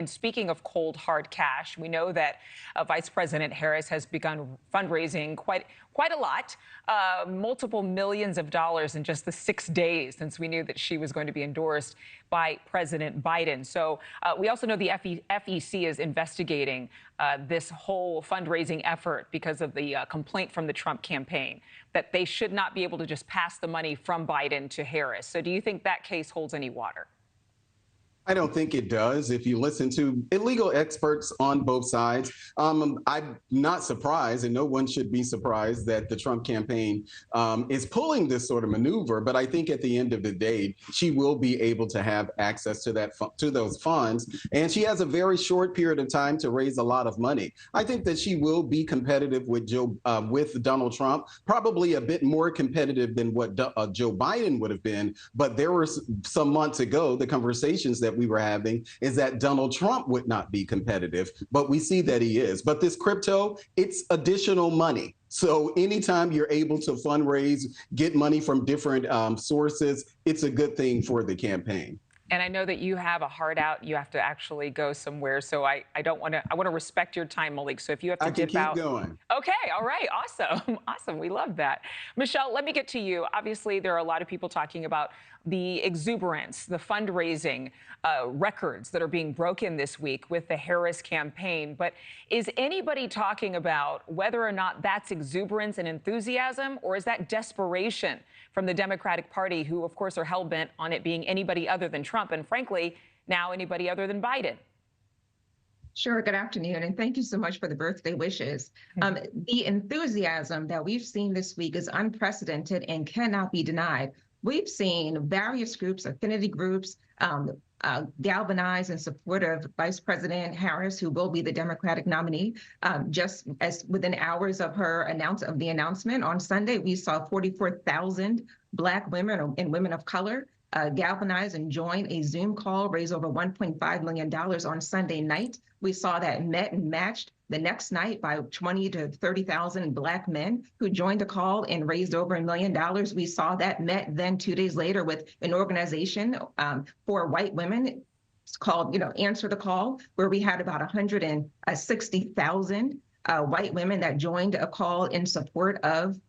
And speaking of cold, hard cash, we know that Vice President Harris has begun fundraising quite a lot, multiple millions of dollars in just the 6 days since we knew that she was going to be endorsed by President Biden. So we also know the FEC is investigating this whole fundraising effort because of the complaint from the Trump campaign that they should not be able to just pass the money from Biden to Harris. So do you think that case holds any water? I don't think it does. If you listen to illegal experts on both sides, I'm not surprised, and no one should be surprised that the Trump campaign is pulling this sort of maneuver. But I think at the end of the day, she will be able to have access to those funds, and she has a very short period of time to raise a lot of money. I think that she will be competitive with with Donald Trump, probably a bit more competitive than what Joe Biden would have been. But there were some months ago, the conversations that we were having is that Donald Trump would not be competitive, but we see that he is. But this crypto, it's additional money. So anytime you're able to fundraise, get money from different sources, it's a good thing for the campaign. And I know that you have a heart out. You have to actually go somewhere. So I want to respect your time, Melik. So if you have to dip out. I can keep going. Okay. All right. Awesome. Awesome. We love that. Michelle, let me get to you. Obviously, there are a lot of people talking about the exuberance, the fundraising records that are being broken this week with the Harris campaign. But is anybody talking about whether or not that's exuberance and enthusiasm, or is that desperation from the Democratic Party, who, of course, are hell-bent on it being anybody other than Trump, and frankly, now anybody other than Biden? Sure. Good afternoon, and thank you so much for the birthday wishes. The enthusiasm that we've seen this week is unprecedented and cannot be denied. We've seen various groups, affinity groups, galvanize in support of Vice President Harris, who will be the Democratic nominee. Just as within hours of the announcement on Sunday, we saw 44,000 Black women and women of color galvanize and join a Zoom call, raise over $1.5 million on Sunday night. We saw that met and matched the next night by 20 to 30,000 Black men who joined the call and raised over $1 million. We saw that met then 2 days later with an organization for white women. It's called, Answer the Call, where we had about 160,000 white women that joined a call in support of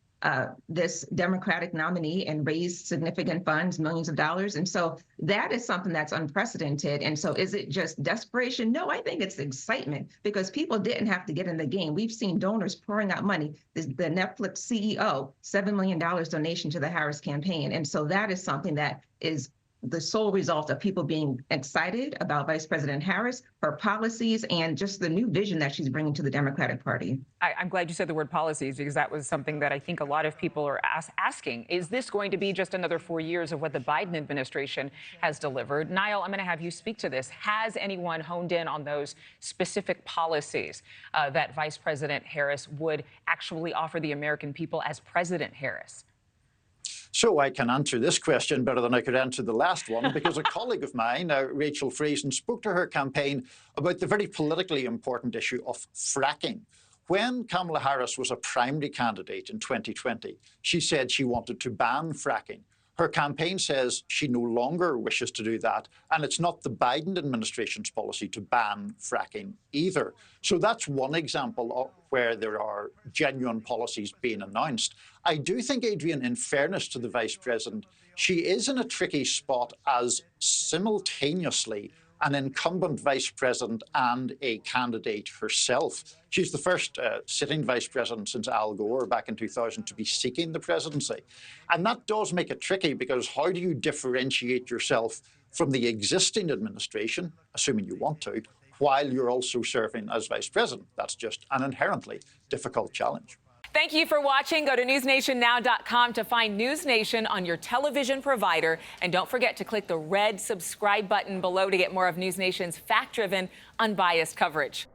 this Democratic nominee and raised significant funds, millions of dollars. And so that is something that's unprecedented. And so is it just desperation? No, I think it's excitement because people didn't have to get in the game. We've seen donors pouring out money. The Netflix CEO, $7 million donation to the Harris campaign. And so that is something that is the sole result of people being excited about Vice President Harris, her policies, and just the new vision that she's bringing to the Democratic Party. I'm glad you said the word policies, because that was something that I think a lot of people are asking. Is this going to be just another 4 years of what the Biden administration has delivered? Niall, I'm going to have you speak to this. Has anyone honed in on those specific policies that Vice President Harris would actually offer the American people as President Harris? So I can answer this question better than I could answer the last one, because a colleague of mine, Rachel Friesen, spoke to her campaign about the very politically important issue of fracking. When Kamala Harris was a primary candidate in 2020, she said she wanted to ban fracking. Her campaign says she no longer wishes to do that, and it's not the Biden administration's policy to ban fracking either. So that's one example of where there are genuine policies being announced. I do think, Adrienne, in fairness to the Vice President, she is in a tricky spot as simultaneously an incumbent vice president and a candidate herself. She's the first sitting vice president since Al Gore back in 2000 to be seeking the presidency. And that does make it tricky, because how do you differentiate yourself from the existing administration, assuming you want to, while you're also serving as vice president? That's just an inherently difficult challenge. Thank you for watching. Go to newsnationnow.com to find News Nation on your television provider. And don't forget to click the red subscribe button below to get more of News Nation's fact-driven, unbiased coverage.